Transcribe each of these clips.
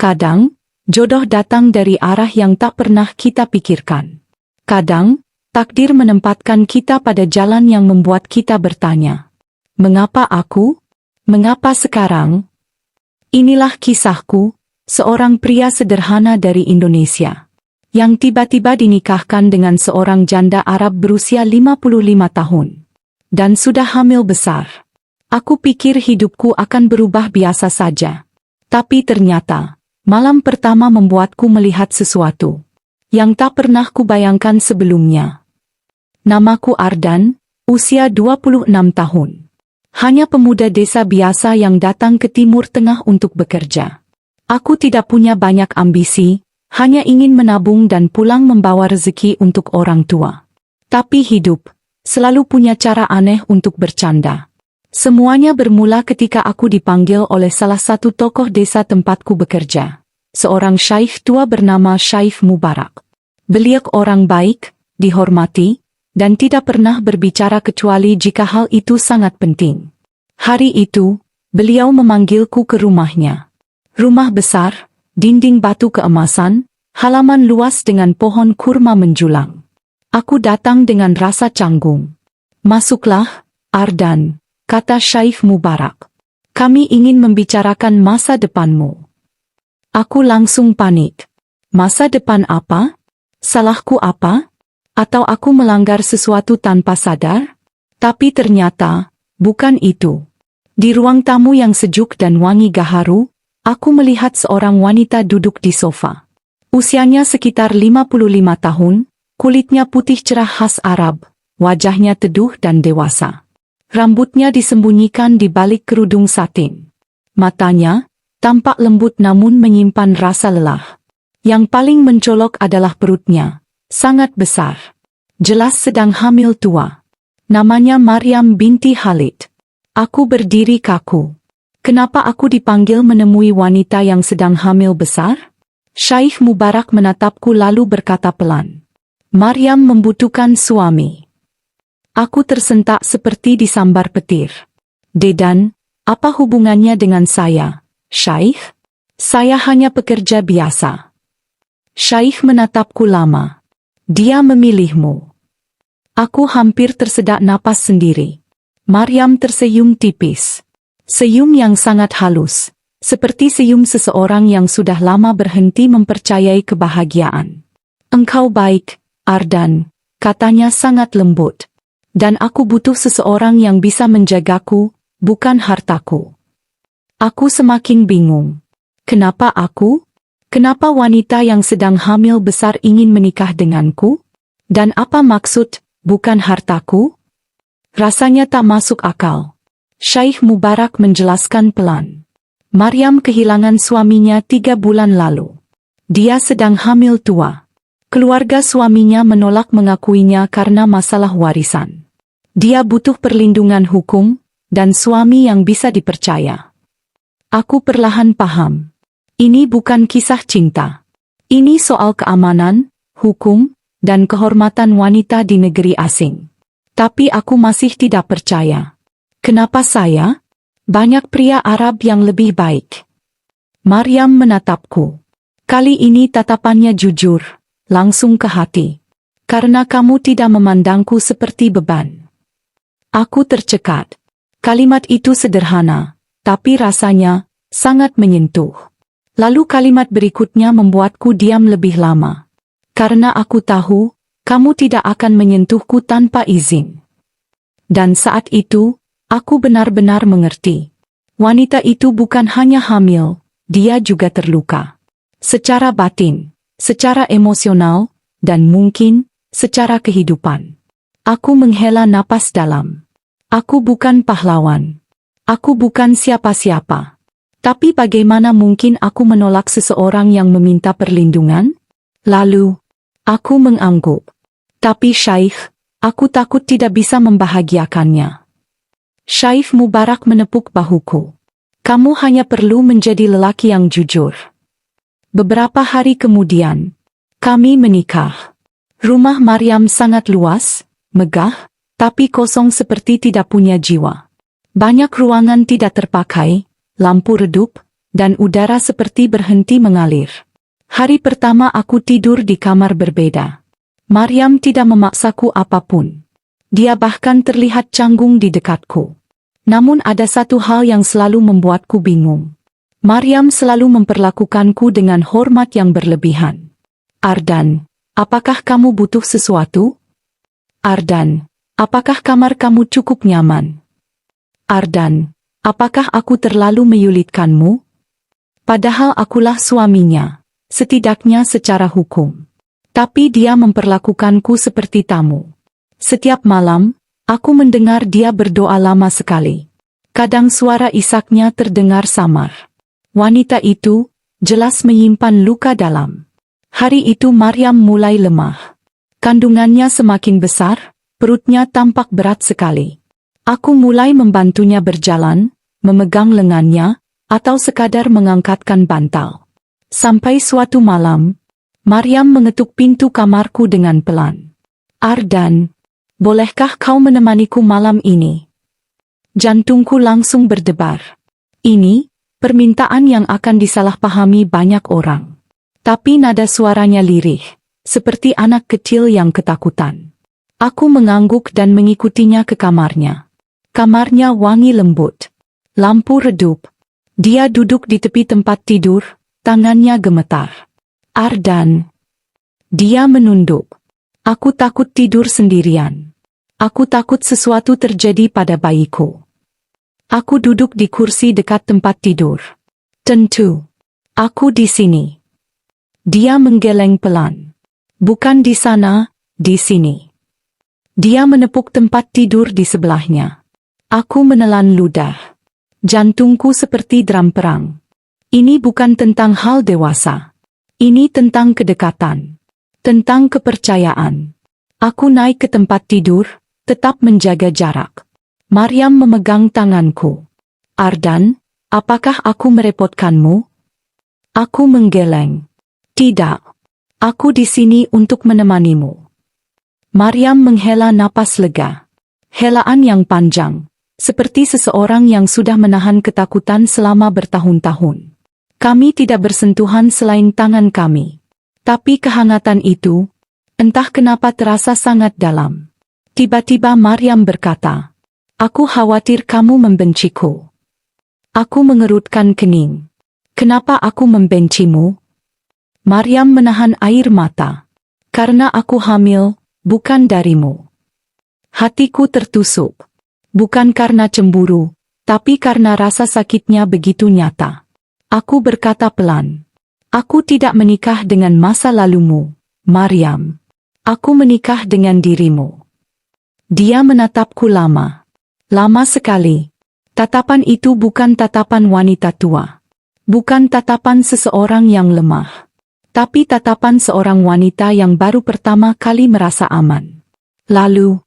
Kadang, jodoh datang dari arah yang tak pernah kita pikirkan. Kadang, takdir menempatkan kita pada jalan yang membuat kita bertanya, mengapa aku? Mengapa sekarang? Inilah kisahku, seorang pria sederhana dari Indonesia, yang tiba-tiba dinikahkan dengan seorang janda Arab berusia 55 tahun. Dan sudah hamil besar. Aku pikir hidupku akan berubah biasa saja. Tapi ternyata, malam pertama membuatku melihat sesuatu yang tak pernah kubayangkan sebelumnya. Namaku Ardan, usia 26 tahun. Hanya pemuda desa biasa yang datang ke Timur Tengah untuk bekerja. Aku tidak punya banyak ambisi, hanya ingin menabung dan pulang membawa rezeki untuk orang tua. Tapi hidup selalu punya cara aneh untuk bercanda. Semuanya bermula ketika aku dipanggil oleh salah satu tokoh desa tempatku bekerja. Seorang syaikh tua bernama Syaikh Mubarak. Beliau orang baik, dihormati, dan tidak pernah berbicara kecuali jika hal itu sangat penting. Hari itu, beliau memanggilku ke rumahnya. Rumah besar, dinding batu keemasan, halaman luas dengan pohon kurma menjulang. Aku datang dengan rasa canggung. Masuklah, Ardan, kata Syaikh Mubarak. Kami ingin membicarakan masa depanmu. Aku langsung panik. Masa depan apa? Salahku apa? Atau aku melanggar sesuatu tanpa sadar? Tapi ternyata, bukan itu. Di ruang tamu yang sejuk dan wangi gaharu, aku melihat seorang wanita duduk di sofa. Usianya sekitar 55 tahun, kulitnya putih cerah khas Arab, wajahnya teduh dan dewasa. Rambutnya disembunyikan di balik kerudung satin. Matanya, tampak lembut namun menyimpan rasa lelah. Yang paling mencolok adalah perutnya. Sangat besar. Jelas sedang hamil tua. Namanya Maryam binti Khalid. Aku berdiri kaku. Kenapa aku dipanggil menemui wanita yang sedang hamil besar? Syaikh Mubarak menatapku lalu berkata pelan. Maryam membutuhkan suami. Aku tersentak seperti disambar petir. Dedan, apa hubungannya dengan saya, Syaikh? Saya hanya pekerja biasa. Syaikh menatapku lama. Dia memilihmu. Aku hampir tersedak napas sendiri. Maryam tersenyum tipis. Senyum yang sangat halus, seperti senyum seseorang yang sudah lama berhenti mempercayai kebahagiaan. Engkau baik, Ardan, katanya sangat lembut. Dan aku butuh seseorang yang bisa menjagaku, bukan hartaku. Aku semakin bingung. Kenapa aku? Kenapa wanita yang sedang hamil besar ingin menikah denganku? Dan apa maksud, bukan hartaku? Rasanya tak masuk akal. Syaikh Mubarak menjelaskan pelan. Maryam kehilangan suaminya 3 bulan lalu. Dia sedang hamil tua. Keluarga suaminya menolak mengakuinya karena masalah warisan. Dia butuh perlindungan hukum, dan suami yang bisa dipercaya. Aku perlahan paham. Ini bukan kisah cinta. Ini soal keamanan, hukum, dan kehormatan wanita di negeri asing. Tapi aku masih tidak percaya. Kenapa saya? Banyak pria Arab yang lebih baik. Maryam menatapku. Kali ini tatapannya jujur, langsung ke hati. Karena kamu tidak memandangku seperti beban. Aku tercekat. Kalimat itu sederhana, tapi rasanya sangat menyentuh. Lalu kalimat berikutnya membuatku diam lebih lama. Karena aku tahu, kamu tidak akan menyentuhku tanpa izin. Dan saat itu, aku benar-benar mengerti. Wanita itu bukan hanya hamil, dia juga terluka. Secara batin, secara emosional, dan mungkin, secara kehidupan. Aku menghela napas dalam. Aku bukan pahlawan. Aku bukan siapa-siapa. Tapi bagaimana mungkin aku menolak seseorang yang meminta perlindungan? Lalu, aku mengangguk. Tapi Syaikh, aku takut tidak bisa membahagiakannya. Syaikh Mubarak menepuk bahuku. Kamu hanya perlu menjadi lelaki yang jujur. Beberapa hari kemudian, kami menikah. Rumah Maryam sangat luas, megah, tapi kosong seperti tidak punya jiwa. Banyak ruangan tidak terpakai, lampu redup, dan udara seperti berhenti mengalir. Hari pertama aku tidur di kamar berbeda. Maryam tidak memaksaku apapun. Dia bahkan terlihat canggung di dekatku. Namun ada satu hal yang selalu membuatku bingung. Maryam selalu memperlakukanku dengan hormat yang berlebihan. Ardan, apakah kamu butuh sesuatu? Ardan, apakah kamar kamu cukup nyaman? Ardan, apakah aku terlalu menyulitkanmu? Padahal akulah suaminya, setidaknya secara hukum. Tapi dia memperlakukanku seperti tamu. Setiap malam, aku mendengar dia berdoa lama sekali. Kadang suara isaknya terdengar samar. Wanita itu jelas menyimpan luka dalam. Hari itu Maryam mulai lemah. Kandungannya semakin besar, perutnya tampak berat sekali. Aku mulai membantunya berjalan, memegang lengannya, atau sekadar mengangkatkan bantal. Sampai suatu malam, Maryam mengetuk pintu kamarku dengan pelan. Ardan, bolehkah kau menemaniku malam ini? Jantungku langsung berdebar. Ini permintaan yang akan disalahpahami banyak orang. Tapi nada suaranya lirih, seperti anak kecil yang ketakutan. Aku mengangguk dan mengikutinya ke kamarnya. Kamarnya wangi lembut. Lampu redup. Dia duduk di tepi tempat tidur, tangannya gemetar. Ardan. Dia menunduk. Aku takut tidur sendirian. Aku takut sesuatu terjadi pada bayiku. Aku duduk di kursi dekat tempat tidur. Tentu. Aku di sini. Dia menggeleng pelan. Bukan di sana, di sini. Dia menepuk tempat tidur di sebelahnya. Aku menelan ludah. Jantungku seperti drum perang. Ini bukan tentang hal dewasa. Ini tentang kedekatan. Tentang kepercayaan. Aku naik ke tempat tidur, tetap menjaga jarak. Maryam memegang tanganku. Ardan, apakah aku merepotkanmu? Aku menggeleng. Tidak. Aku di sini untuk menemanimu. Maryam menghela napas lega. Helaan yang panjang, seperti seseorang yang sudah menahan ketakutan selama bertahun-tahun. Kami tidak bersentuhan selain tangan kami. Tapi kehangatan itu, entah kenapa terasa sangat dalam. Tiba-tiba Maryam berkata, "Aku khawatir kamu membenciku." Aku mengerutkan kening. Kenapa aku membencimu? Maryam menahan air mata. Karena aku hamil, bukan darimu. Hatiku tertusuk. Bukan karena cemburu, tapi karena rasa sakitnya begitu nyata. Aku berkata pelan. Aku tidak menikah dengan masa lalumu, Maryam. Aku menikah dengan dirimu. Dia menatapku lama. Lama sekali. Tatapan itu bukan tatapan wanita tua. Bukan tatapan seseorang yang lemah. Tapi tatapan seorang wanita yang baru pertama kali merasa aman. Lalu,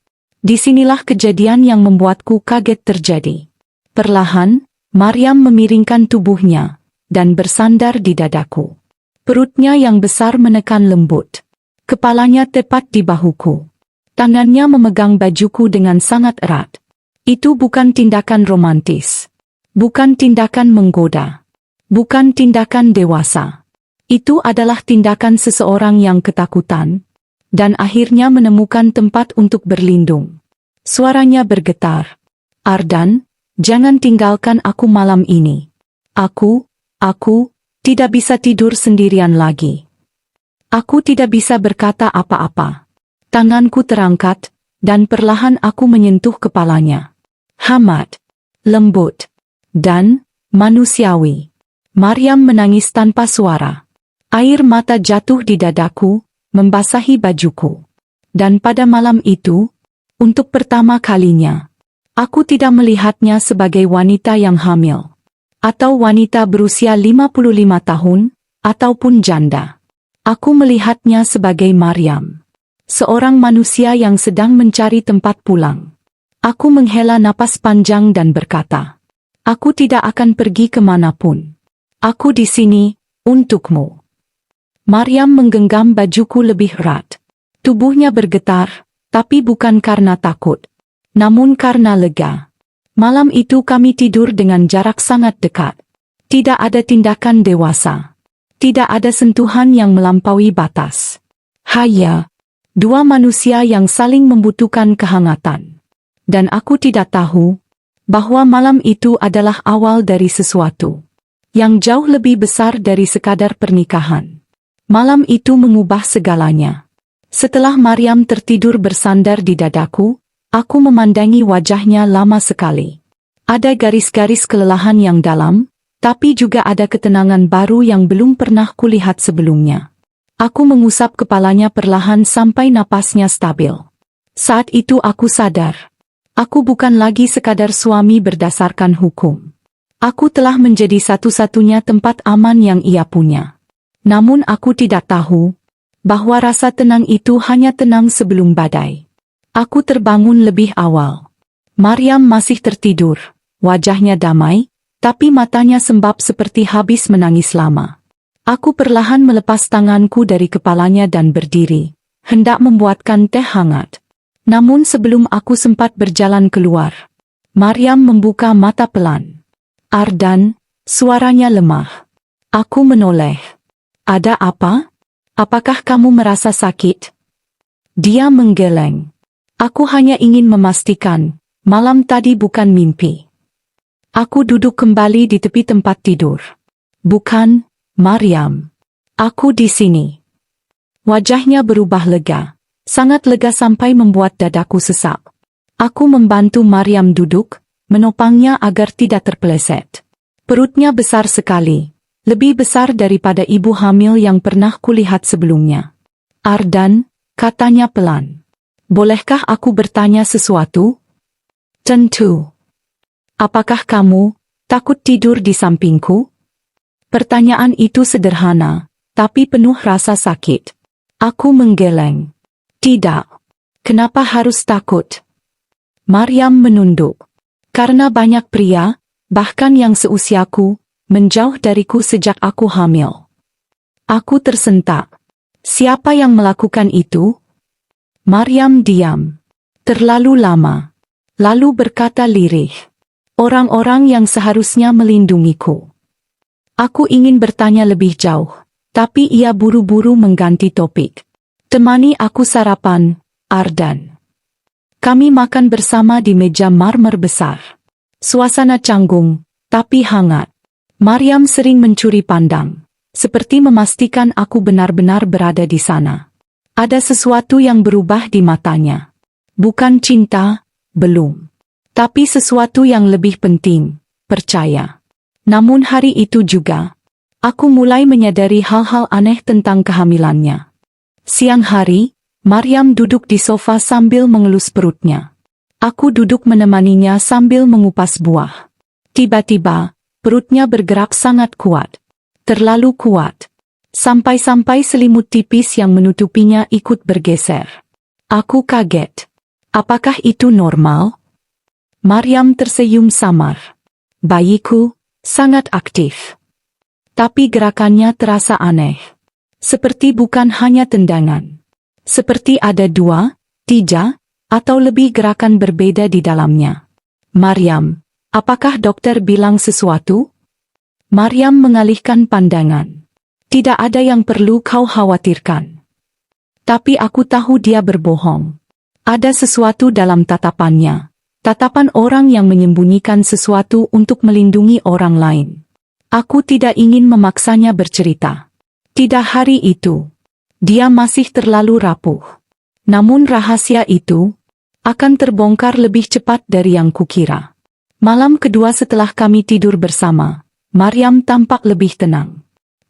disinilah kejadian yang membuatku kaget terjadi. Perlahan, Maryam memiringkan tubuhnya, dan bersandar di dadaku. Perutnya yang besar menekan lembut. Kepalanya tepat di bahuku. Tangannya memegang bajuku dengan sangat erat. Itu bukan tindakan romantis. Bukan tindakan menggoda. Bukan tindakan dewasa. Itu adalah tindakan seseorang yang ketakutan, dan akhirnya menemukan tempat untuk berlindung. Suaranya bergetar. Ardan, jangan tinggalkan aku malam ini. Aku tidak bisa tidur sendirian lagi. Aku tidak bisa berkata apa-apa. Tanganku terangkat, dan perlahan aku menyentuh kepalanya. Hangat, lembut, dan manusiawi. Maryam menangis tanpa suara. Air mata jatuh di dadaku, membasahi bajuku. Dan pada malam itu, untuk pertama kalinya, aku tidak melihatnya sebagai wanita yang hamil. Atau wanita berusia 55 tahun, ataupun janda. Aku melihatnya sebagai Maryam. Seorang manusia yang sedang mencari tempat pulang. Aku menghela napas panjang dan berkata, "Aku tidak akan pergi kemanapun. Aku di sini, untukmu." Maryam menggenggam bajuku lebih erat. Tubuhnya bergetar, tapi bukan karena takut, namun karena lega. Malam itu kami tidur dengan jarak sangat dekat. Tidak ada tindakan dewasa. Tidak ada sentuhan yang melampaui batas. Hanya dua manusia yang saling membutuhkan kehangatan. Dan aku tidak tahu bahwa malam itu adalah awal dari sesuatu yang jauh lebih besar dari sekadar pernikahan. Malam itu mengubah segalanya. Setelah Maryam tertidur bersandar di dadaku, aku memandangi wajahnya lama sekali. Ada garis-garis kelelahan yang dalam, tapi juga ada ketenangan baru yang belum pernah kulihat sebelumnya. Aku mengusap kepalanya perlahan sampai napasnya stabil. Saat itu aku sadar. Aku bukan lagi sekadar suami berdasarkan hukum. Aku telah menjadi satu-satunya tempat aman yang ia punya. Namun aku tidak tahu bahwa rasa tenang itu hanya tenang sebelum badai. Aku terbangun lebih awal. Maryam masih tertidur, wajahnya damai, tapi matanya sembab seperti habis menangis lama. Aku perlahan melepas tanganku dari kepalanya dan berdiri, hendak membuatkan teh hangat. Namun sebelum aku sempat berjalan keluar, Maryam membuka mata pelan. Ardan, suaranya lemah. Aku menoleh. Ada apa? Apakah kamu merasa sakit? Dia menggeleng. Aku hanya ingin memastikan, malam tadi bukan mimpi. Aku duduk kembali di tepi tempat tidur. Bukan, Maryam. Aku di sini. Wajahnya berubah lega. Sangat lega sampai membuat dadaku sesak. Aku membantu Maryam duduk, menopangnya agar tidak terpeleset. Perutnya besar sekali. Lebih besar daripada ibu hamil yang pernah kulihat sebelumnya. Ardan, katanya pelan. Bolehkah aku bertanya sesuatu? Tentu. Apakah kamu takut tidur di sampingku? Pertanyaan itu sederhana, tapi penuh rasa sakit. Aku menggeleng. Tidak. Kenapa harus takut? Maryam menunduk. Karena banyak pria, bahkan yang seusiaku, menjauh dariku sejak aku hamil. Aku tersentak. Siapa yang melakukan itu? Maryam diam. Terlalu lama. Lalu berkata lirih. Orang-orang yang seharusnya melindungiku. Aku ingin bertanya lebih jauh, tapi ia buru-buru mengganti topik. Temani aku sarapan, Ardan. Kami makan bersama di meja marmer besar. Suasana canggung, tapi hangat. Maryam sering mencuri pandang, seperti memastikan aku benar-benar berada di sana. Ada sesuatu yang berubah di matanya. Bukan cinta, belum. Tapi sesuatu yang lebih penting, percaya. Namun hari itu juga, aku mulai menyadari hal-hal aneh tentang kehamilannya. Siang hari, Maryam duduk di sofa sambil mengelus perutnya. Aku duduk menemaninya sambil mengupas buah. Tiba-tiba, perutnya bergerak sangat kuat. Terlalu kuat. Sampai-sampai selimut tipis yang menutupinya ikut bergeser. Aku kaget. Apakah itu normal? Maryam tersenyum samar. Bayiku, sangat aktif. Tapi gerakannya terasa aneh. Seperti bukan hanya tendangan. Seperti ada 2, 3, atau lebih gerakan berbeda di dalamnya. Maryam, apakah dokter bilang sesuatu? Maryam mengalihkan pandangan. Tidak ada yang perlu kau khawatirkan. Tapi aku tahu dia berbohong. Ada sesuatu dalam tatapannya. Tatapan orang yang menyembunyikan sesuatu untuk melindungi orang lain. Aku tidak ingin memaksanya bercerita. Tidak hari itu. Dia masih terlalu rapuh. Namun rahasia itu akan terbongkar lebih cepat dari yang kukira. Malam kedua setelah kami tidur bersama, Maryam tampak lebih tenang.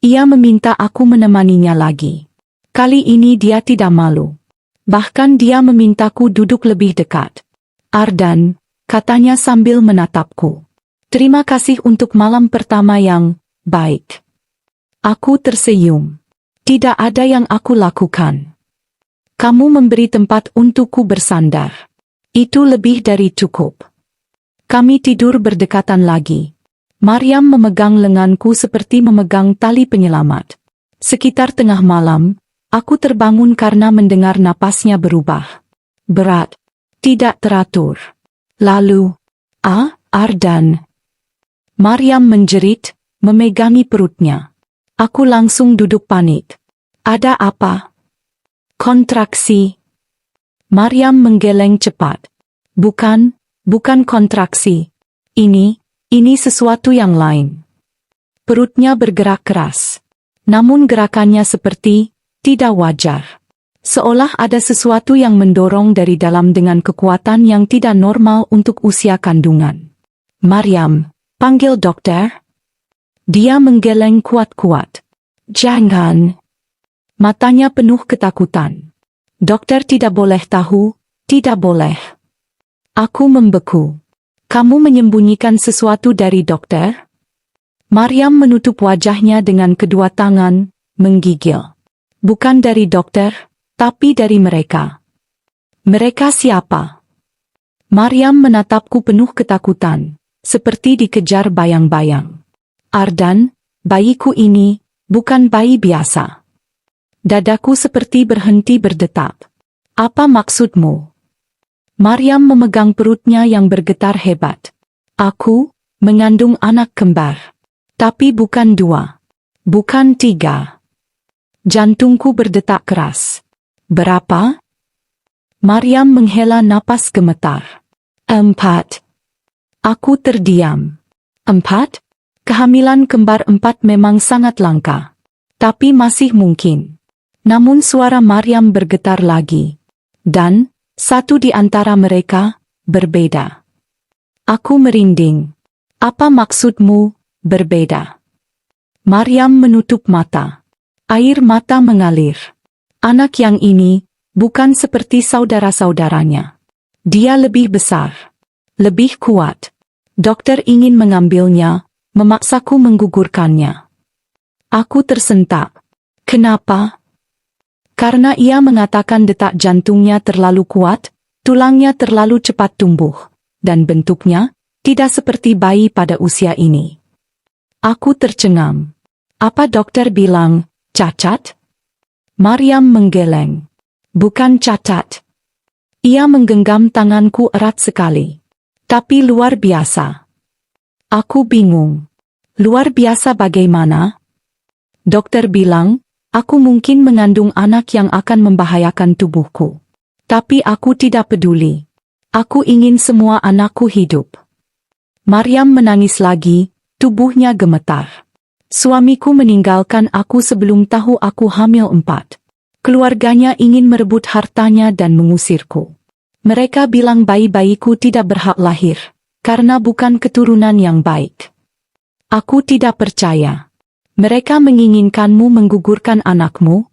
Ia meminta aku menemaninya lagi. Kali ini dia tidak malu. Bahkan dia memintaku duduk lebih dekat. Ardan, katanya sambil menatapku. Terima kasih untuk malam pertama yang baik. Aku tersenyum. Tidak ada yang aku lakukan. Kamu memberi tempat untukku bersandar. Itu lebih dari cukup. Kami tidur berdekatan lagi. Maryam memegang lenganku seperti memegang tali penyelamat. Sekitar tengah malam, aku terbangun karena mendengar napasnya berubah. Berat. Tidak teratur. Lalu, Ardan. Maryam menjerit, memegangi perutnya. Aku langsung duduk panik. Ada apa? Kontraksi. Maryam menggeleng cepat. Bukan kontraksi. Ini sesuatu yang lain. Perutnya bergerak keras. Namun gerakannya seperti tidak wajar. Seolah ada sesuatu yang mendorong dari dalam dengan kekuatan yang tidak normal untuk usia kandungan. Maryam, panggil dokter. Dia menggeleng kuat-kuat. Jangan. Matanya penuh ketakutan. Dokter tidak boleh tahu, tidak boleh. Aku membeku. Kamu menyembunyikan sesuatu dari dokter? Maryam menutup wajahnya dengan kedua tangan, menggigil. Bukan dari dokter, tapi dari mereka. Mereka siapa? Maryam menatapku penuh ketakutan, seperti dikejar bayang-bayang. Ardan, bayiku ini, bukan bayi biasa. Dadaku seperti berhenti berdetak. Apa maksudmu? Maryam memegang perutnya yang bergetar hebat. Aku mengandung anak kembar. Tapi bukan 2. Bukan 3. Jantungku berdetak keras. Berapa? Maryam menghela napas gemetar. 4. Aku terdiam. 4? Kehamilan kembar 4 memang sangat langka. Tapi masih mungkin. Namun suara Maryam bergetar lagi. Dan satu di antara mereka berbeda. Aku merinding. Apa maksudmu, berbeda? Maryam menutup mata. Air mata mengalir. Anak yang ini bukan seperti saudara-saudaranya. Dia lebih besar. Lebih kuat. Dokter ingin mengambilnya, memaksaku menggugurkannya. Aku tersentak. Kenapa? Karena ia mengatakan detak jantungnya terlalu kuat, tulangnya terlalu cepat tumbuh, dan bentuknya tidak seperti bayi pada usia ini. Aku tercengang. Apa dokter bilang, cacat? Maryam menggeleng. Bukan cacat. Ia menggenggam tanganku erat sekali. Tapi luar biasa. Aku bingung. Luar biasa bagaimana? Dokter bilang, aku mungkin mengandung anak yang akan membahayakan tubuhku. Tapi aku tidak peduli. Aku ingin semua anakku hidup. Maryam menangis lagi, tubuhnya gemetar. Suamiku meninggalkan aku sebelum tahu aku hamil 4. Keluarganya ingin merebut hartanya dan mengusirku. Mereka bilang bayi-bayiku tidak berhak lahir, karena bukan keturunan yang baik. Aku tidak percaya. Mereka menginginkanmu menggugurkan anakmu?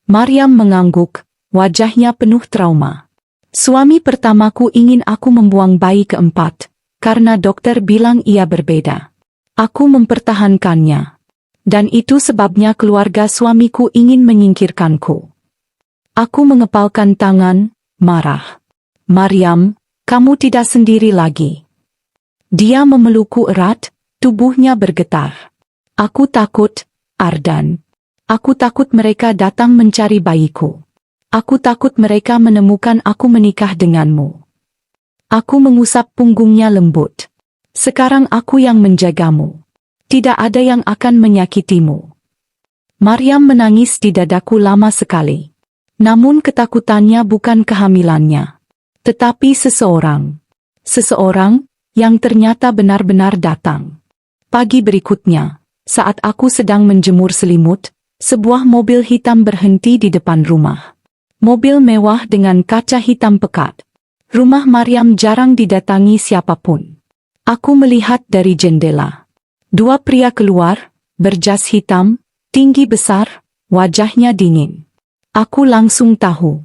Maryam mengangguk, wajahnya penuh trauma. Suami pertamaku ingin aku membuang bayi keempat, karena dokter bilang ia berbeda. Aku mempertahankannya. Dan itu sebabnya keluarga suamiku ingin menyingkirkanku. Aku mengepalkan tangan, marah. Maryam, kamu tidak sendiri lagi. Dia memelukku erat, tubuhnya bergetar. Aku takut, Ardan. Aku takut mereka datang mencari bayiku. Aku takut mereka menemukan aku menikah denganmu. Aku mengusap punggungnya lembut. Sekarang aku yang menjagamu. Tidak ada yang akan menyakitimu. Maryam menangis di dadaku lama sekali. Namun ketakutannya bukan kehamilannya. Tetapi seseorang. Seseorang yang ternyata benar-benar datang. Pagi berikutnya, saat aku sedang menjemur selimut, sebuah mobil hitam berhenti di depan rumah. Mobil mewah dengan kaca hitam pekat. Rumah Maryam jarang didatangi siapapun. Aku melihat dari jendela. 2 pria keluar, berjas hitam, tinggi besar, wajahnya dingin. Aku langsung tahu.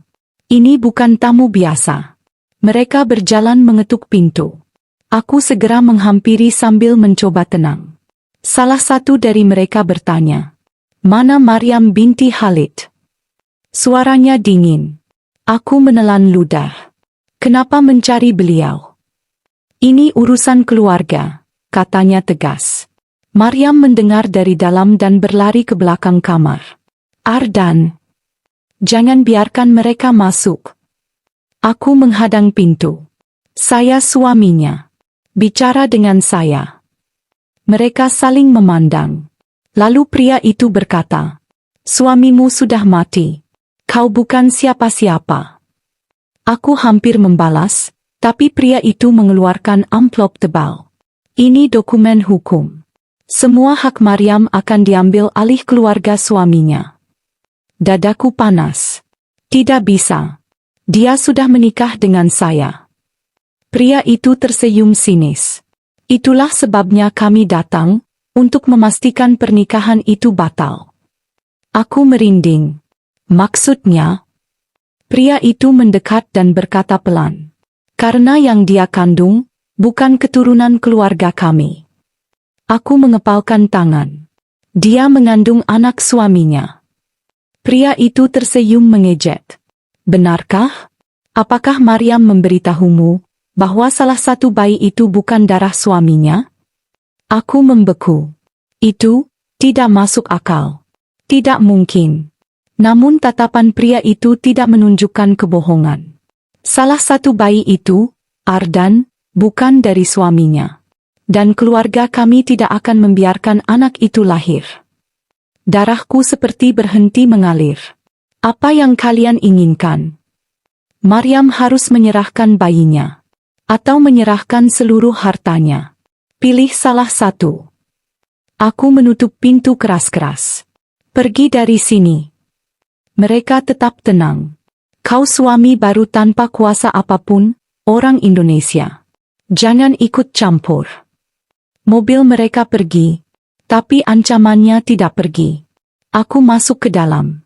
Ini bukan tamu biasa. Mereka berjalan mengetuk pintu. Aku segera menghampiri sambil mencoba tenang. Salah satu dari mereka bertanya, "Mana Maryam binti Khalid?" Suaranya dingin. Aku menelan ludah. Kenapa mencari beliau? Ini urusan keluarga, katanya tegas. Maryam mendengar dari dalam dan berlari ke belakang kamar. Ardan, jangan biarkan mereka masuk. Aku menghadang pintu. Saya suaminya. Bicara dengan saya. Mereka saling memandang. Lalu pria itu berkata, "Suamimu sudah mati. Kau bukan siapa-siapa." Aku hampir membalas, tapi pria itu mengeluarkan amplop tebal. "Ini dokumen hukum. Semua hak Maryam akan diambil alih keluarga suaminya." Dadaku panas. Tidak bisa. Dia sudah menikah dengan saya. Pria itu tersenyum sinis. "Itulah sebabnya kami datang, untuk memastikan pernikahan itu batal." Aku merinding. "Maksudnya?" Pria itu mendekat dan berkata pelan, "Karena yang dia kandung, bukan keturunan keluarga kami." Aku mengepalkan tangan. "Dia mengandung anak suaminya." Pria itu tersenyum mengejek. "Benarkah? Apakah Maryam memberitahumu bahwa salah satu bayi itu bukan darah suaminya?" Aku membeku. Itu tidak masuk akal. Tidak mungkin. Namun tatapan pria itu tidak menunjukkan kebohongan. Salah satu bayi itu, Ardan, bukan dari suaminya. Dan keluarga kami tidak akan membiarkan anak itu lahir. Darahku seperti berhenti mengalir. "Apa yang kalian inginkan? Maryam harus menyerahkan bayinya, atau menyerahkan seluruh hartanya. Pilih salah satu." Aku menutup pintu keras-keras. "Pergi dari sini." Mereka tetap tenang. "Kau suami baru tanpa kuasa apapun, orang Indonesia. Jangan ikut campur." Mobil mereka pergi, tapi ancamannya tidak pergi. Aku masuk ke dalam.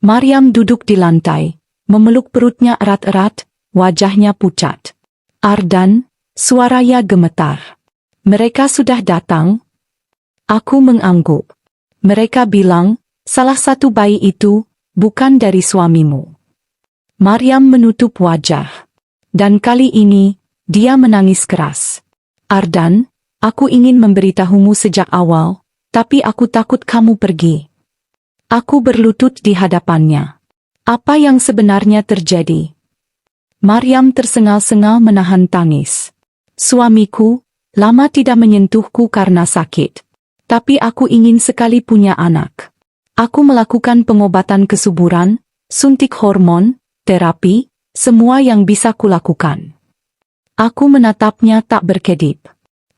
Maryam duduk di lantai, memeluk perutnya erat-erat, wajahnya pucat. "Ardan," suaranya gemetar. "Mereka sudah datang?" Aku mengangguk. Mereka bilang, "Salah satu bayi itu bukan dari suamimu." Maryam menutup wajah. Dan kali ini, dia menangis keras. "Ardan, aku ingin memberitahumu sejak awal, tapi aku takut kamu pergi." Aku berlutut di hadapannya. "Apa yang sebenarnya terjadi?" Maryam tersengal-sengal menahan tangis. "Suamiku, lama tidak menyentuhku karena sakit. Tapi aku ingin sekali punya anak. Aku melakukan pengobatan kesuburan, suntik hormon, terapi, semua yang bisa kulakukan." Aku menatapnya tak berkedip.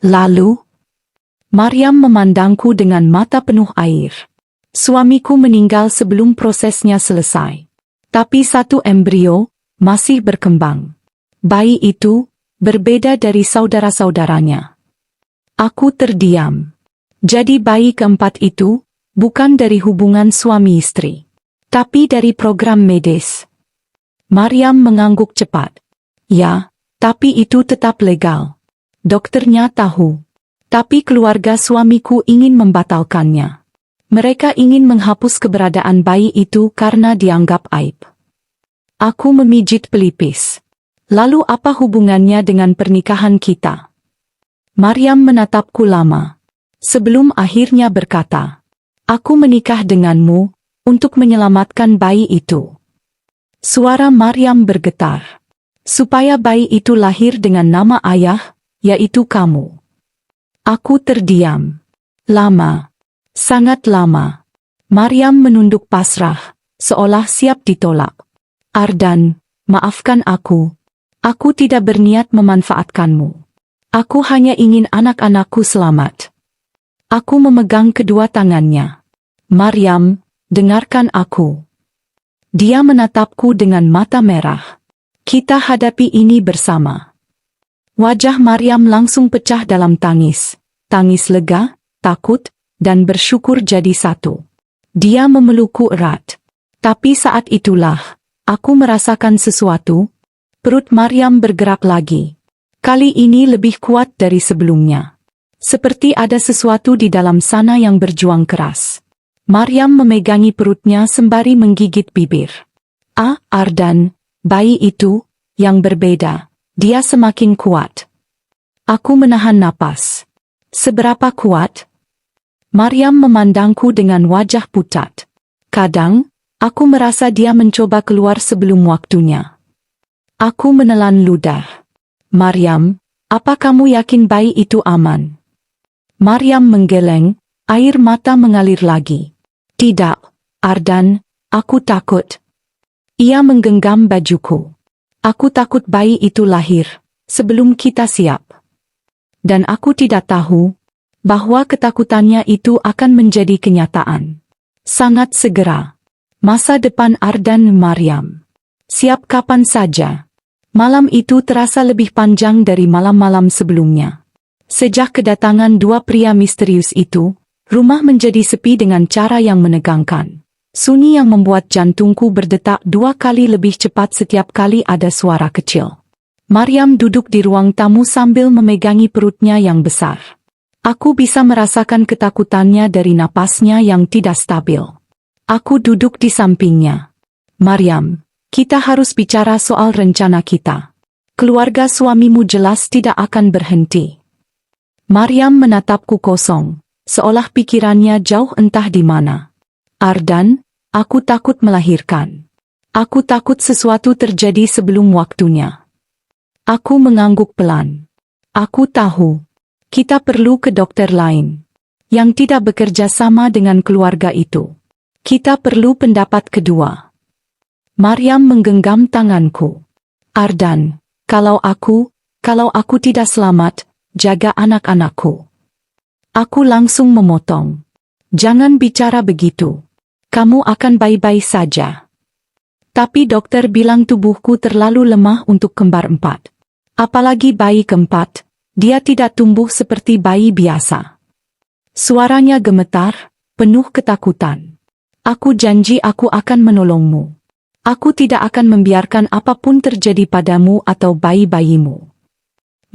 "Lalu?" Maryam memandangku dengan mata penuh air. "Suamiku meninggal sebelum prosesnya selesai. Tapi satu embrio masih berkembang. Bayi itu berbeda dari saudara-saudaranya." Aku terdiam. Jadi bayi keempat itu bukan dari hubungan suami istri, tapi dari program medis. Maryam mengangguk cepat. "Ya, tapi itu tetap legal. Dokternya tahu. Tapi keluarga suamiku ingin membatalkannya. Mereka ingin menghapus keberadaan bayi itu karena dianggap aib." Aku memijit pelipis. "Lalu apa hubungannya dengan pernikahan kita?" Maryam menatapku lama. Sebelum akhirnya berkata, "Aku menikah denganmu untuk menyelamatkan bayi itu." Suara Maryam bergetar. "Supaya bayi itu lahir dengan nama ayah, yaitu kamu." Aku terdiam. Lama. Sangat lama. Maryam menunduk pasrah, seolah siap ditolak. "Ardan, maafkan aku. Aku tidak berniat memanfaatkanmu. Aku hanya ingin anak-anakku selamat." Aku memegang kedua tangannya. "Maryam, dengarkan aku." Dia menatapku dengan mata merah. "Kita hadapi ini bersama." Wajah Maryam langsung pecah dalam tangis. Tangis lega, takut, dan bersyukur jadi satu. Dia memelukku erat. Tapi saat itulah, aku merasakan sesuatu. Perut Maryam bergerak lagi. Kali ini lebih kuat dari sebelumnya. Seperti ada sesuatu di dalam sana yang berjuang keras. Maryam memegangi perutnya sembari menggigit bibir. Ardan, bayi itu, yang berbeda, dia semakin kuat." Aku menahan napas. "Seberapa kuat?" Maryam memandangku dengan wajah pucat. "Kadang, aku merasa dia mencoba keluar sebelum waktunya." Aku menelan ludah. "Maryam, apa kamu yakin bayi itu aman?" Maryam menggeleng, air mata mengalir lagi. Tidak, Ardan, aku takut. Ia menggenggam bajuku. Aku takut bayi itu lahir sebelum kita siap. Dan aku tidak tahu bahwa ketakutannya itu akan menjadi kenyataan. Sangat segera. Masa depan Ardan Maryam. Siap kapan saja. Malam itu terasa lebih panjang dari malam-malam sebelumnya. Sejak kedatangan dua pria misterius itu, rumah menjadi sepi dengan cara yang menegangkan. Sunyi yang membuat jantungku berdetak 2 kali lebih cepat setiap kali ada suara kecil. Maryam duduk di ruang tamu sambil memegangi perutnya yang besar. Aku bisa merasakan ketakutannya dari napasnya yang tidak stabil. Aku duduk di sampingnya. Maryam, kita harus bicara soal rencana kita. Keluarga suamimu jelas tidak akan berhenti. Maryam menatapku kosong, seolah pikirannya jauh entah di mana. Ardan, aku takut melahirkan. Aku takut sesuatu terjadi sebelum waktunya. Aku mengangguk pelan. Aku tahu. Kita perlu ke dokter lain. Yang tidak bekerja sama dengan keluarga itu. Kita perlu pendapat kedua. Maryam menggenggam tanganku. Ardan, kalau aku tidak selamat, jaga anak-anakku. Aku langsung memotong. Jangan bicara begitu. Kamu akan baik-baik saja. Tapi dokter bilang tubuhku terlalu lemah untuk kembar 4. Apalagi bayi keempat, dia tidak tumbuh seperti bayi biasa. Suaranya gemetar, penuh ketakutan. Aku janji aku akan menolongmu. Aku tidak akan membiarkan apapun terjadi padamu atau bayi-bayimu.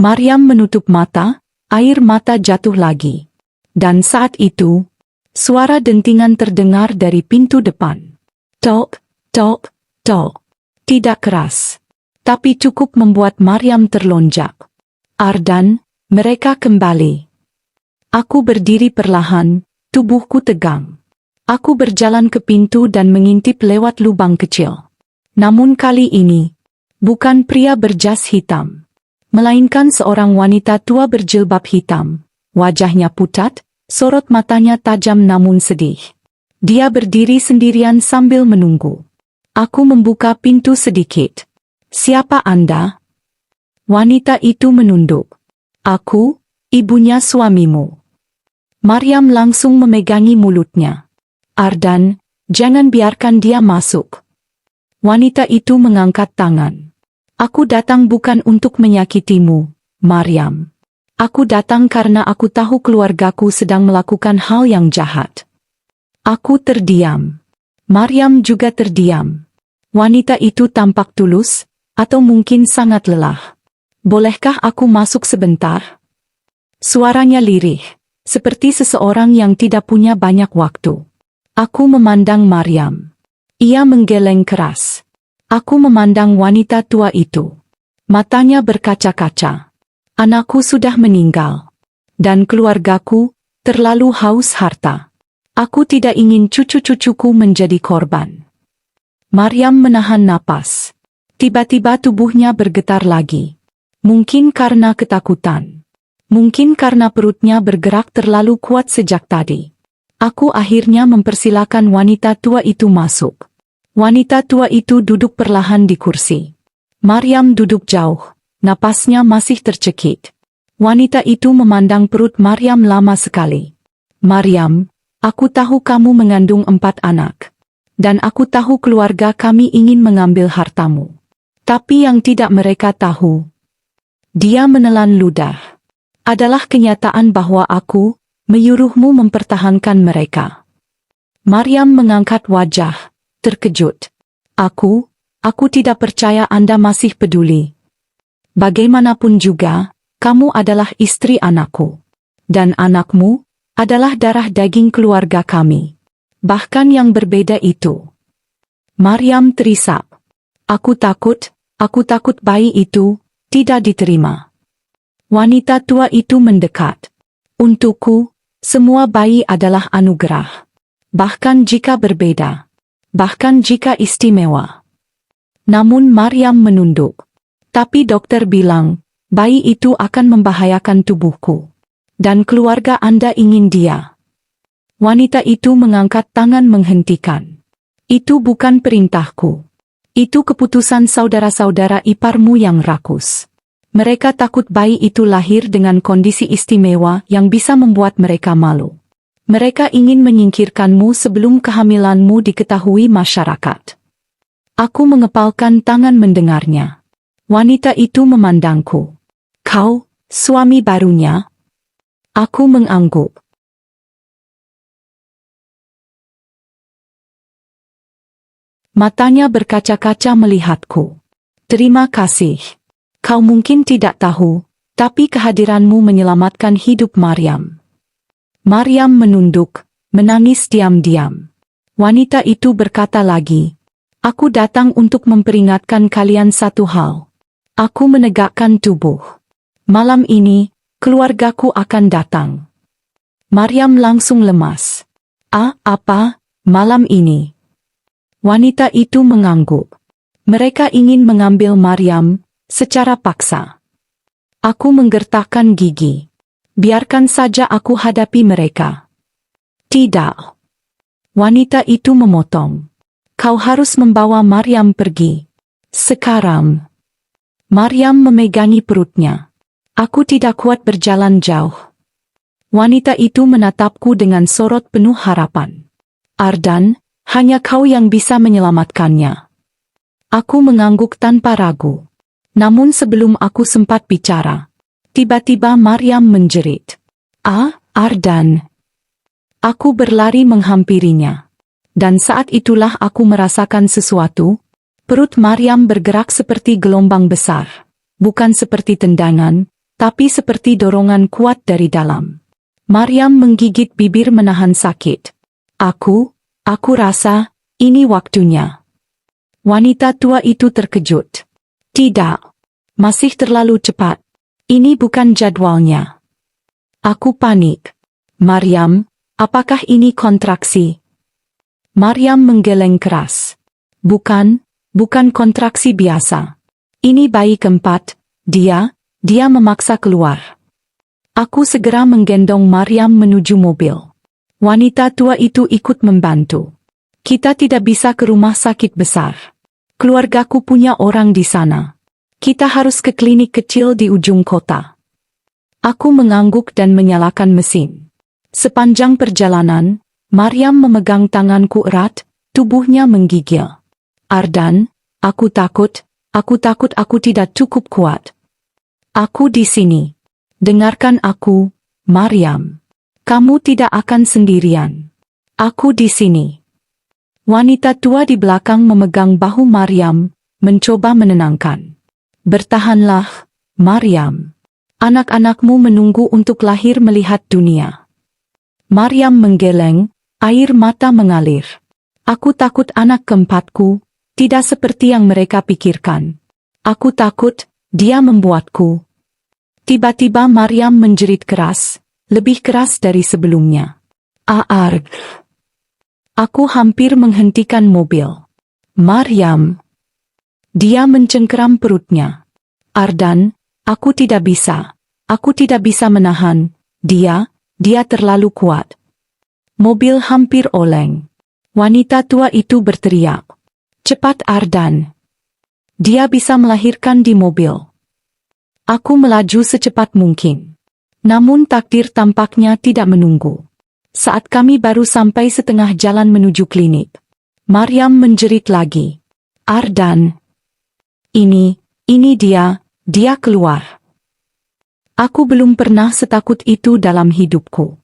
Maryam menutup mata, air mata jatuh lagi. Dan saat itu, suara dentingan terdengar dari pintu depan. Tok, tok, tok. Tidak keras, tapi cukup membuat Maryam terlonjak. Ardan, mereka kembali. Aku berdiri perlahan, tubuhku tegang. Aku berjalan ke pintu dan mengintip lewat lubang kecil. Namun kali ini, bukan pria berjas hitam, melainkan seorang wanita tua berjilbab hitam. Wajahnya pucat, sorot matanya tajam namun sedih. Dia berdiri sendirian sambil menunggu. Aku membuka pintu sedikit. Siapa Anda? Wanita itu menunduk. Aku, ibunya suamimu. Maryam langsung memegangi mulutnya. Ardan, jangan biarkan dia masuk. Wanita itu mengangkat tangan. Aku datang bukan untuk menyakitimu, Maryam. Aku datang karena aku tahu keluargaku sedang melakukan hal yang jahat. Aku terdiam. Maryam juga terdiam. Wanita itu tampak tulus, atau mungkin sangat lelah. Bolehkah aku masuk sebentar? Suaranya lirih, seperti seseorang yang tidak punya banyak waktu. Aku memandang Maryam. Ia menggeleng keras. Aku memandang wanita tua itu. Matanya berkaca-kaca. Anakku sudah meninggal. Dan keluargaku terlalu haus harta. Aku tidak ingin cucu-cucuku menjadi korban. Maryam menahan napas. Tiba-tiba tubuhnya bergetar lagi. Mungkin karena ketakutan. Mungkin karena perutnya bergerak terlalu kuat sejak tadi. Aku akhirnya mempersilakan wanita tua itu masuk. Wanita tua itu duduk perlahan di kursi. Maryam duduk jauh. Napasnya masih tercekik. Wanita itu memandang perut Maryam lama sekali. Maryam, aku tahu kamu mengandung 4 anak. Dan aku tahu keluarga kami ingin mengambil hartamu. Tapi yang tidak mereka tahu, dia menelan ludah, adalah kenyataan bahwa aku menyuruhmu mempertahankan mereka. Maryam mengangkat wajah, terkejut. Aku tidak percaya Anda masih peduli. Bagaimanapun juga, kamu adalah istri anakku. Dan anakmu adalah darah daging keluarga kami. Bahkan yang berbeda itu. Maryam terisak. Aku takut bayi itu tidak diterima. Wanita tua itu mendekat. Untukku, semua bayi adalah anugerah. Bahkan jika berbeda. Bahkan jika istimewa. Namun Maryam menunduk. Tapi dokter bilang, bayi itu akan membahayakan tubuhku. Dan keluarga Anda ingin dia. Wanita itu mengangkat tangan menghentikan. Itu bukan perintahku. Itu keputusan saudara-saudara iparmu yang rakus. Mereka takut bayi itu lahir dengan kondisi istimewa yang bisa membuat mereka malu. Mereka ingin menyingkirkanmu sebelum kehamilanmu diketahui masyarakat. Aku mengepalkan tangan mendengarnya. Wanita itu memandangku. Kau, suami barunya? Aku mengangguk. Matanya berkaca-kaca melihatku. Terima kasih. Kau mungkin tidak tahu, tapi kehadiranmu menyelamatkan hidup Maryam. Maryam menunduk, menangis diam-diam. Wanita itu berkata lagi, aku datang untuk memperingatkan kalian satu hal. Aku menegakkan tubuh. Malam ini, keluargaku akan datang. Maryam langsung lemas. Apa? Malam ini? Wanita itu mengangguk. Mereka ingin mengambil Maryam secara paksa. Aku menggertakkan gigi. Biarkan saja aku hadapi mereka. Tidak. Wanita itu memotong. Kau harus membawa Maryam pergi. Sekarang. Maryam memegangi perutnya. Aku tidak kuat berjalan jauh. Wanita itu menatapku dengan sorot penuh harapan. Ardan, hanya kau yang bisa menyelamatkannya. Aku mengangguk tanpa ragu. Namun sebelum aku sempat bicara, tiba-tiba Maryam menjerit. Ardan. Aku berlari menghampirinya. Dan saat itulah aku merasakan sesuatu. Perut Maryam bergerak seperti gelombang besar. Bukan seperti tendangan, tapi seperti dorongan kuat dari dalam. Maryam menggigit bibir menahan sakit. Aku rasa, ini waktunya. Wanita tua itu terkejut. Tidak. Masih terlalu cepat. Ini bukan jadwalnya. Aku panik. Maryam, apakah ini kontraksi? Maryam menggeleng keras. Bukan kontraksi biasa. Ini bayi keempat. Dia memaksa keluar. Aku segera menggendong Maryam menuju mobil. Wanita tua itu ikut membantu. Kita tidak bisa ke rumah sakit besar. Keluargaku punya orang di sana. Kita harus ke klinik kecil di ujung kota. Aku mengangguk dan menyalakan mesin. Sepanjang perjalanan, Maryam memegang tanganku erat, tubuhnya menggigil. Ardan, aku takut aku tidak cukup kuat. Aku di sini. Dengarkan aku, Maryam. Kamu tidak akan sendirian. Aku di sini. Wanita tua di belakang memegang bahu Maryam, mencoba menenangkan. Bertahanlah, Maryam. Anak-anakmu menunggu untuk lahir melihat dunia. Maryam menggeleng, air mata mengalir. Aku takut anak keempatku tidak seperti yang mereka pikirkan. Aku takut dia membuatku. Tiba-tiba Maryam menjerit keras, lebih keras dari sebelumnya. Aku hampir menghentikan mobil. Maryam. Dia mencengkeram perutnya. Ardan, aku tidak bisa. Aku tidak bisa menahan. Dia terlalu kuat. Mobil hampir oleng. Wanita tua itu berteriak. Cepat Ardan. Dia bisa melahirkan di mobil. Aku melaju secepat mungkin. Namun takdir tampaknya tidak menunggu. Saat kami baru sampai setengah jalan menuju klinik, Maryam menjerit lagi. Ardan. Ini dia keluar. Aku belum pernah setakut itu dalam hidupku.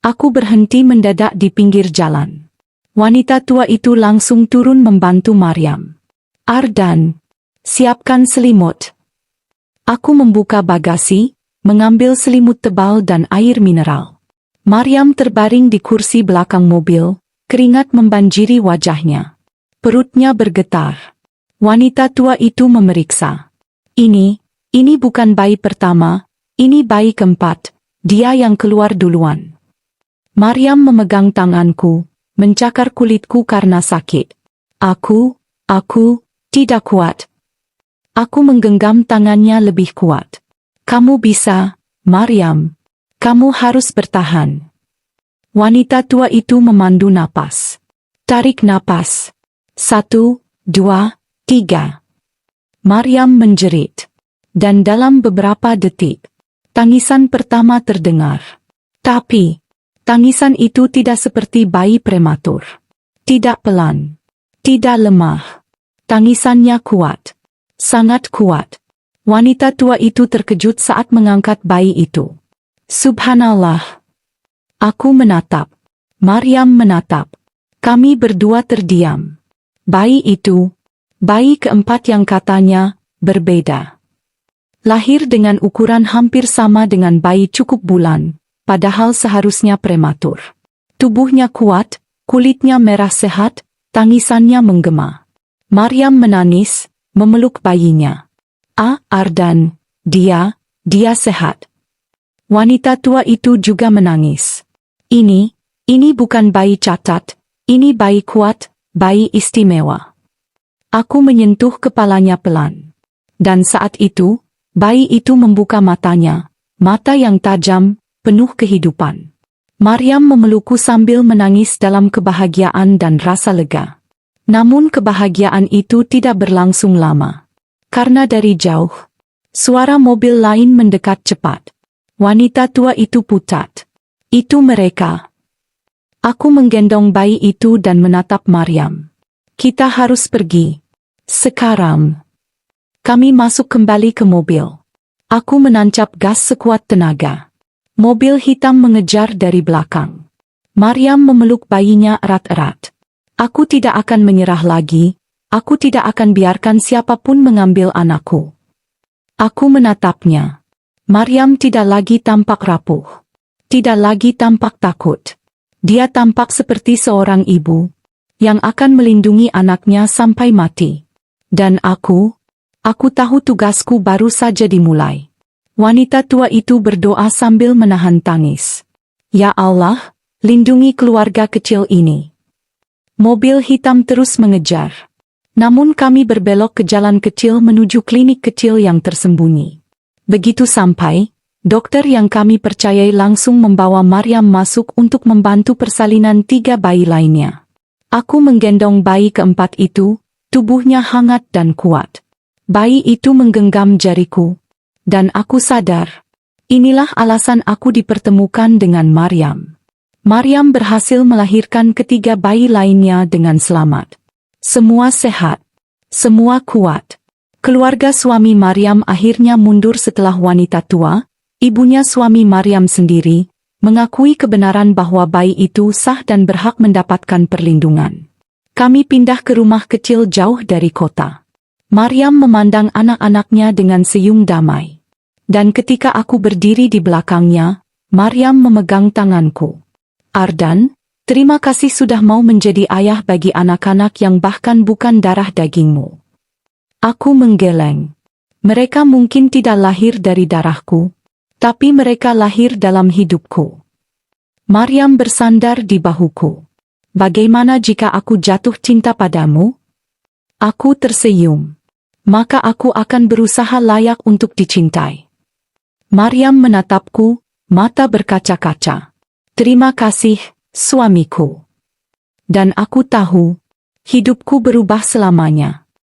Aku berhenti mendadak di pinggir jalan. Wanita tua itu langsung turun membantu Maryam. Ardan, siapkan selimut. Aku membuka bagasi, mengambil selimut tebal dan air mineral. Maryam terbaring di kursi belakang mobil, keringat membanjiri wajahnya. Perutnya bergetar. Wanita tua itu memeriksa. Ini bukan bayi pertama, ini bayi keempat, dia yang keluar duluan. Maryam memegang tanganku, mencakar kulitku karena sakit. Aku tidak kuat. Aku menggenggam tangannya lebih kuat. Kamu bisa, Maryam. Kamu harus bertahan. Wanita tua itu memandu napas. Tarik napas. 1, 2, 3. Maryam menjerit. Dan dalam beberapa detik, tangisan pertama terdengar. Tapi, tangisan itu tidak seperti bayi prematur. Tidak pelan. Tidak lemah. Tangisannya kuat. Sangat kuat. Wanita tua itu terkejut saat mengangkat bayi itu. Subhanallah. Aku menatap. Maryam menatap. Kami berdua terdiam. Bayi itu, bayi keempat yang katanya berbeda. Lahir dengan ukuran hampir sama dengan bayi cukup bulan, padahal seharusnya prematur. Tubuhnya kuat, kulitnya merah sehat, tangisannya menggema. Maryam menangis, memeluk bayinya. Ardan, dia sehat. Wanita tua itu juga menangis. Ini bukan bayi cacat, ini bayi kuat, bayi istimewa. Aku menyentuh kepalanya pelan. Dan saat itu, bayi itu membuka matanya, mata yang tajam, penuh kehidupan. Maryam memelukku sambil menangis dalam kebahagiaan dan rasa lega. Namun kebahagiaan itu tidak berlangsung lama. Karena dari jauh, suara mobil lain mendekat cepat. Wanita tua itu pucat. Itu mereka. Aku menggendong bayi itu dan menatap Maryam. Kita harus pergi. Sekarang. Kami masuk kembali ke mobil. Aku menancap gas sekuat tenaga. Mobil hitam mengejar dari belakang. Maryam memeluk bayinya erat-erat. Aku tidak akan menyerah lagi. Aku tidak akan biarkan siapapun mengambil anakku. Aku menatapnya. Maryam tidak lagi tampak rapuh. Tidak lagi tampak takut. Dia tampak seperti seorang ibu yang akan melindungi anaknya sampai mati. Dan aku tahu tugasku baru saja dimulai. Wanita tua itu berdoa sambil menahan tangis. Ya Allah, lindungi keluarga kecil ini. Mobil hitam terus mengejar. Namun kami berbelok ke jalan kecil menuju klinik kecil yang tersembunyi. Begitu sampai, dokter yang kami percayai langsung membawa Maryam masuk untuk membantu persalinan 3 bayi lainnya. Aku menggendong bayi keempat itu, tubuhnya hangat dan kuat. Bayi itu menggenggam jariku. Dan aku sadar, inilah alasan aku dipertemukan dengan Maryam. Maryam berhasil melahirkan ketiga bayi lainnya dengan selamat. Semua sehat. Semua kuat. Keluarga suami Maryam akhirnya mundur setelah wanita tua, ibunya suami Maryam sendiri, mengakui kebenaran bahwa bayi itu sah dan berhak mendapatkan perlindungan. Kami pindah ke rumah kecil jauh dari kota. Maryam memandang anak-anaknya dengan senyum damai. Dan ketika aku berdiri di belakangnya, Maryam memegang tanganku. Ardan, terima kasih sudah mau menjadi ayah bagi anak-anak yang bahkan bukan darah dagingmu. Aku menggeleng. Mereka mungkin tidak lahir dari darahku, tapi mereka lahir dalam hidupku. Maryam bersandar di bahuku. Bagaimana jika aku jatuh cinta padamu? Aku tersenyum. Maka aku akan berusaha layak untuk dicintai. Maryam menatapku, mata berkaca-kaca. Terima kasih, suamiku. Dan aku tahu, hidupku berubah selamanya.